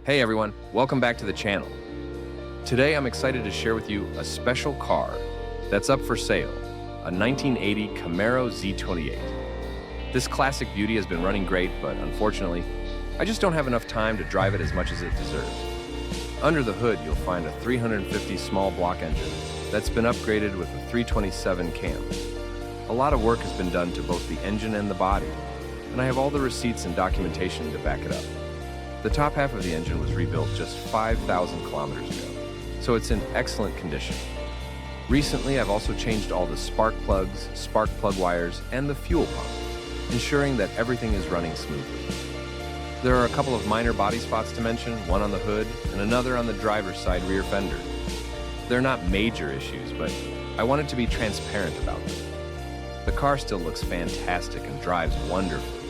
Hey everyone, welcome back to the channel. Today I'm excited to share with you a special car that's up for sale, a 1980 Camaro Z28. This classic beauty has been running great, but unfortunately, I just don't have enough time to drive it as much as it deserves. Under the hood, you'll find a 350 small block engine that's been upgraded with a 327 cam. A lot of work has been done to both the engine and the body, and I have all the receipts and documentation to back it up. The top half of the engine was rebuilt just 5,000 kilometers ago, so it's in excellent condition. Recently, I've also changed all the spark plugs, spark plug wires, and the fuel pump, ensuring that everything is running smoothly. There are a couple of minor body spots to mention, one on the hood and another on the driver's side rear fender. They're not major issues, but I wanted to be transparent about them. The car still looks fantastic and drives wonderfully.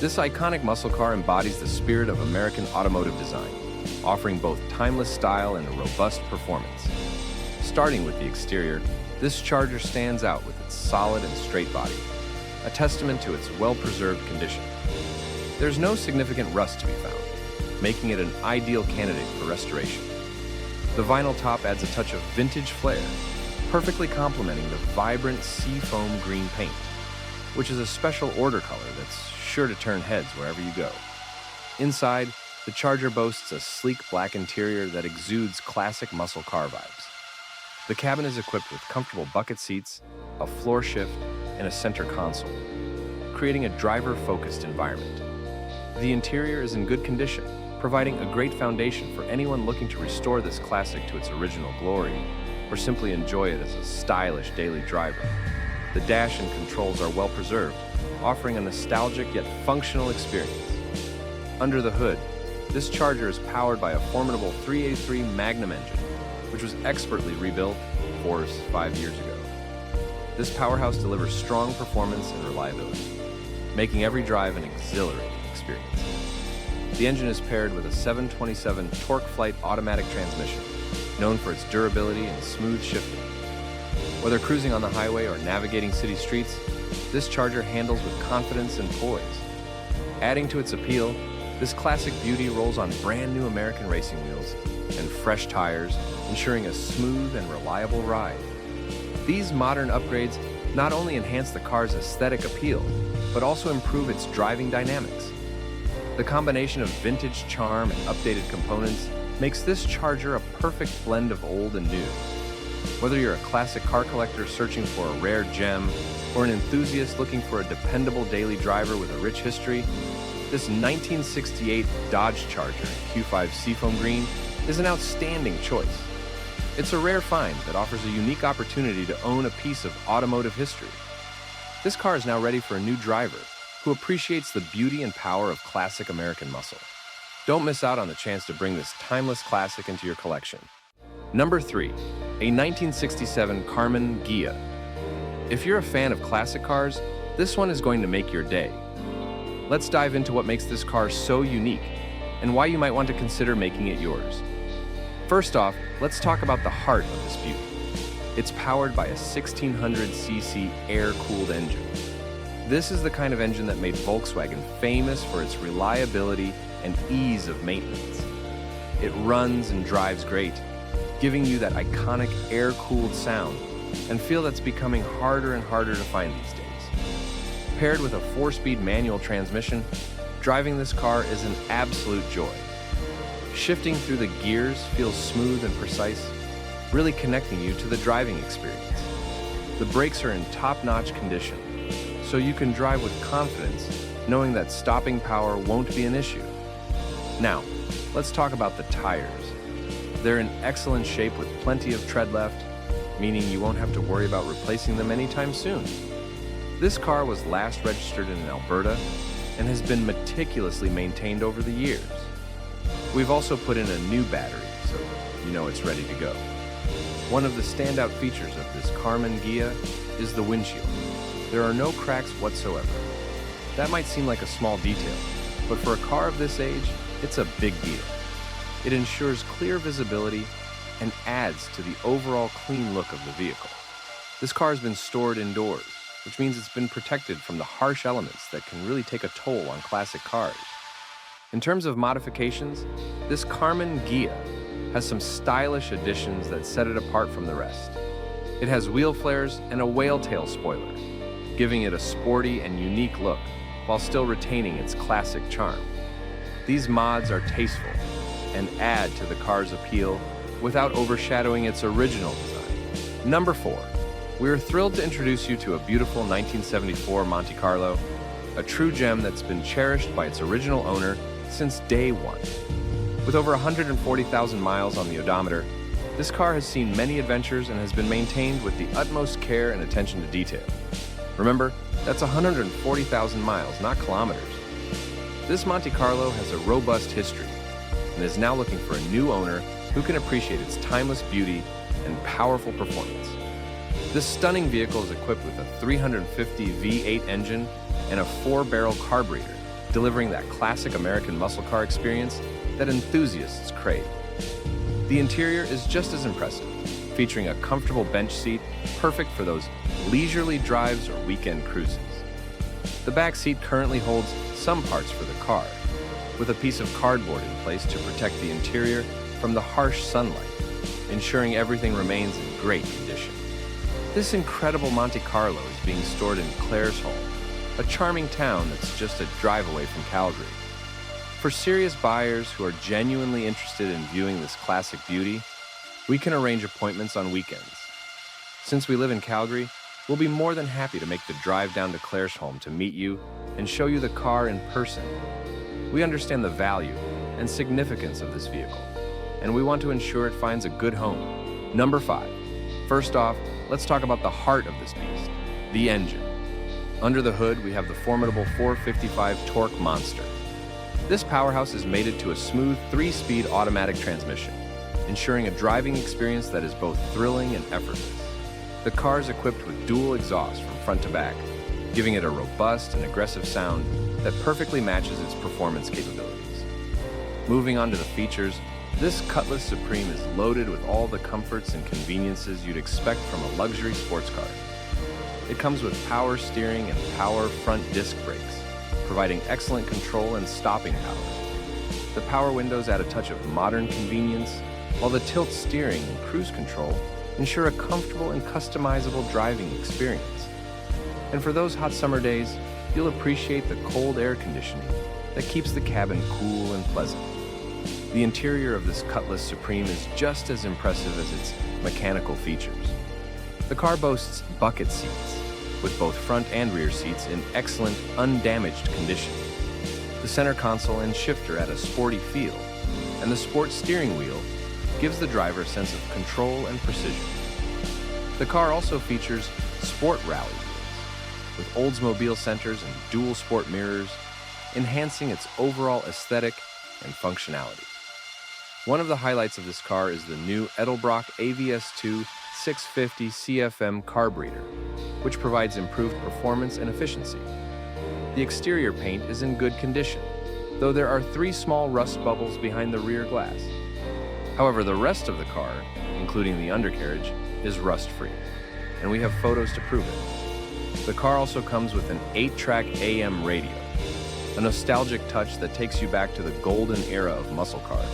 This iconic muscle car embodies the spirit of American automotive design, offering both timeless style and a robust performance. Starting with the exterior, this Charger stands out with its solid and straight body, a testament to its well-preserved condition. There's no significant rust to be found, making it an ideal candidate for restoration. The vinyl top adds a touch of vintage flair, perfectly complementing the vibrant seafoam green paint, which is a special order color that's sure to turn heads wherever you go. Inside, the Charger boasts a sleek black interior that exudes classic muscle car vibes. The cabin is equipped with comfortable bucket seats, a floor shift, and a center console, creating a driver-focused environment. The interior is in good condition, providing a great foundation for anyone looking to restore this classic to its original glory, or simply enjoy it as a stylish daily driver. The dash and controls are well preserved, offering a nostalgic yet functional experience. Under the hood, this Charger is powered by a formidable 383 Magnum engine, which was expertly rebuilt 4 or 5 years ago. This powerhouse delivers strong performance and reliability, making every drive an exhilarating experience. The engine is paired with a 727 TorqueFlite automatic transmission, known for its durability and smooth shifting. Whether cruising on the highway or navigating city streets, this Charger handles with confidence and poise. Adding to its appeal, this classic beauty rolls on brand new American racing wheels and fresh tires, ensuring a smooth and reliable ride. These modern upgrades not only enhance the car's aesthetic appeal, but also improve its driving dynamics. The combination of vintage charm and updated components makes this Charger a perfect blend of old and new. Whether you're a classic car collector searching for a rare gem, or an enthusiast looking for a dependable daily driver with a rich history, this 1968 Dodge Charger Q5 Seafoam Green is an outstanding choice. It's a rare find that offers a unique opportunity to own a piece of automotive history. This car is now ready for a new driver who appreciates the beauty and power of classic American muscle. Don't miss out on the chance to bring this timeless classic into your collection. Number 3, a 1967 Karmen Gia. If you're a fan of classic cars, this one is going to make your day. Let's dive into what makes this car so unique and why you might want to consider making it yours. First off, let's talk about the heart of this beauty. It's powered by a 1600cc air-cooled engine. This is the kind of engine that made Volkswagen famous for its reliability and ease of maintenance. It runs and drives great, giving you that iconic air-cooled sound and feel that's becoming harder and harder to find these days. Paired with a 4-speed manual transmission, driving this car is an absolute joy. Shifting through the gears feels smooth and precise, really connecting you to the driving experience. The brakes are in top-notch condition, so you can drive with confidence, knowing that stopping power won't be an issue. Now, let's talk about the tires. They're in excellent shape with plenty of tread left, meaning you won't have to worry about replacing them anytime soon. This car was last registered in Alberta and has been meticulously maintained over the years. We've also put in a new battery, so you know it's ready to go. One of the standout features of this Karmen Gia is the windshield. There are no cracks whatsoever. That might seem like a small detail, but for a car of this age, it's a big deal. It ensures clear visibility and adds to the overall clean look of the vehicle. This car has been stored indoors, which means it's been protected from the harsh elements that can really take a toll on classic cars. In terms of modifications, this Karmann Gia has some stylish additions that set it apart from the rest. It has wheel flares and a whale tail spoiler, giving it a sporty and unique look while still retaining its classic charm. These mods are tasteful and add to the car's appeal without overshadowing its original design. Number 4. We are thrilled to introduce you to a beautiful 1974 Monte Carlo, a true gem that's been cherished by its original owner since day one. With over 140,000 miles on the odometer, this car has seen many adventures and has been maintained with the utmost care and attention to detail. Remember, that's 140,000 miles, not kilometers. This Monte Carlo has a robust history and is now looking for a new owner who can appreciate its timeless beauty and powerful performance. This stunning vehicle is equipped with a 350 V8 engine and a 4-barrel carburetor, delivering that classic American muscle car experience that enthusiasts crave. The interior is just as impressive, featuring a comfortable bench seat, perfect for those leisurely drives or weekend cruises. The back seat currently holds some parts for the car, with a piece of cardboard in place to protect the interior from the harsh sunlight, ensuring everything remains in great condition. This incredible Monte Carlo is being stored in Claresholm, a charming town that's just a drive away from Calgary. For serious buyers who are genuinely interested in viewing this classic beauty, we can arrange appointments on weekends. Since we live in Calgary, we'll be more than happy to make the drive down to Claresholm to meet you and show you the car in person. We understand the value and significance of this vehicle, and we want to ensure it finds a good home. Number 5. First off, let's talk about the heart of this beast, the engine. Under the hood, we have the formidable 455 torque monster. This powerhouse is mated to a smooth 3-speed automatic transmission, ensuring a driving experience that is both thrilling and effortless. The car is equipped with dual exhaust from front to back, giving it a robust and aggressive sound that perfectly matches its performance capabilities. Moving on to the features, this Cutlass Supreme is loaded with all the comforts and conveniences you'd expect from a luxury sports car. It comes with power steering and power front disc brakes, providing excellent control and stopping power. The power windows add a touch of modern convenience, while the tilt steering and cruise control ensure a comfortable and customizable driving experience. And for those hot summer days, you'll appreciate the cold air conditioning that keeps the cabin cool and pleasant. The interior of this Cutlass Supreme is just as impressive as its mechanical features. The car boasts bucket seats, with both front and rear seats in excellent, undamaged condition. The center console and shifter add a sporty feel, and the sport steering wheel gives the driver a sense of control and precision. The car also features sport rally wheels, with Oldsmobile centers and dual sport mirrors, enhancing its overall aesthetic and functionality. One of the highlights of this car is the new Edelbrock AVS2 650 CFM carburetor, which provides improved performance and efficiency. The exterior paint is in good condition, though there are 3 small rust bubbles behind the rear glass. However, the rest of the car, including the undercarriage, is rust-free, and we have photos to prove it. The car also comes with an 8-track AM radio, a nostalgic touch that takes you back to the golden era of muscle cars.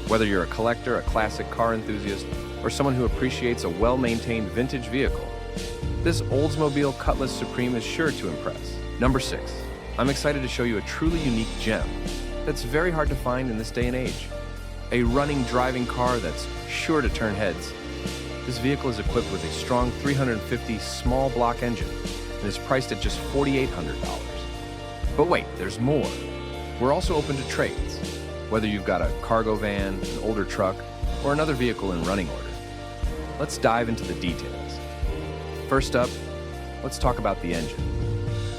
Whether you're a collector, a classic car enthusiast, or someone who appreciates a well-maintained vintage vehicle, this Oldsmobile Cutlass Supreme is sure to impress. Number 6. I'm excited to show you a truly unique gem that's very hard to find in this day and age. A running, driving car that's sure to turn heads. This vehicle is equipped with a strong 350 small block engine and is priced at just $4,800. But wait, there's more. We're also open to trades, whether you've got a cargo van, an older truck, or another vehicle in running order. Let's dive into the details. First up, let's talk about the engine.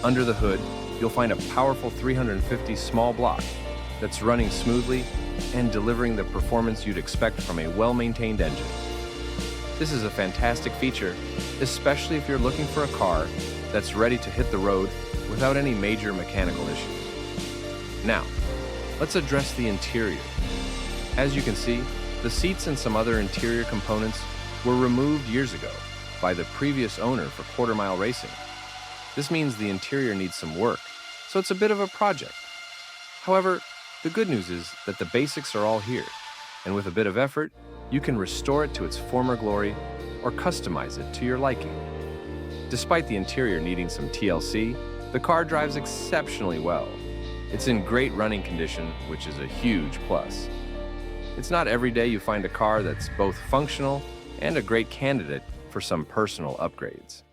Under the hood, you'll find a powerful 350 small block that's running smoothly and delivering the performance you'd expect from a well-maintained engine. This is a fantastic feature, especially if you're looking for a car that's ready to hit the road without any major mechanical issues. Now, let's address the interior. As you can see, the seats and some other interior components were removed years ago by the previous owner for quarter-mile racing, This means the interior needs some work, so it's a bit of a project. However, the good news is that the basics are all here, and with a bit of effort, you can restore it to its former glory or customize it to your liking. Despite the interior needing some TLC, the car drives exceptionally well. It's in great running condition, which is a huge plus. It's not every day you find a car that's both functional and a great candidate for some personal upgrades.